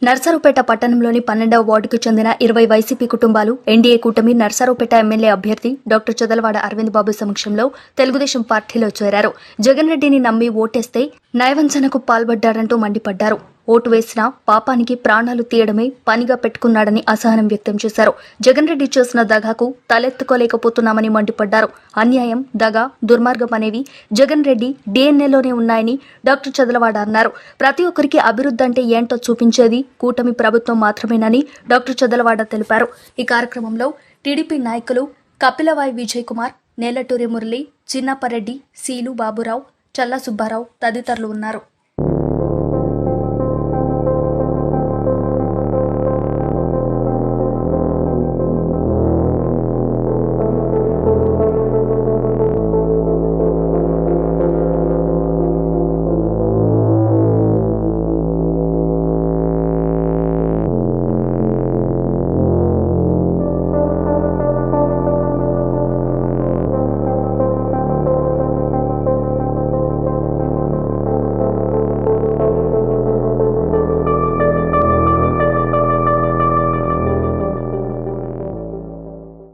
నర్సారావుపేట పట్టణంలోని 12వ వార్డుకు చెందిన 20 వైసీపీ కుటుంబాలు ఎన్డీఏ కూటమి నర్సారావుపేట ఎమ్మెల్యే అభ్యర్థి డాక్టర్ చదలవాడ అరవింద్ బాబు సమక్షంలో తెలుగుదేశం పార్టీలో చేరారు. జగన్ రెడ్డిని నమ్మి ఓటేస్తే నయవంచనకు పాల్పడ్డారంటూ మండిపడ్డారు. ఓటు వేసిన పాపానికి ప్రాణాలు తీయడమే పనిగా పెట్టుకున్నాడని అసహనం వ్యక్తం చేశారు. జగన్ రెడ్డి చేసిన దగాకు తలెత్తుకోలేకపోతున్నామని మండిపడ్డారు. అన్యాయం, దగా, దుర్మార్గం అనేవి జగన్ రెడ్డి డిఎన్ఏలోనే ఉన్నాయని డాక్టర్ చదలవాడ అన్నారు. ప్రతి ఒక్కరికి అభివృద్ధి అంటే ఏంటో చూపించేది కూటమి ప్రభుత్వం మాత్రమేనని డాక్టర్ చదలవాడ తెలిపారు. ఈ కార్యక్రమంలో టీడీపీ నాయకులు కపిలవాయి విజయ్ కుమార్, నేలటూరి మురళి, చిన్నపరెడ్డి, సీలు బాబురావు, చల్ల సుబ్బారావు తదితరులు ఉన్నారు.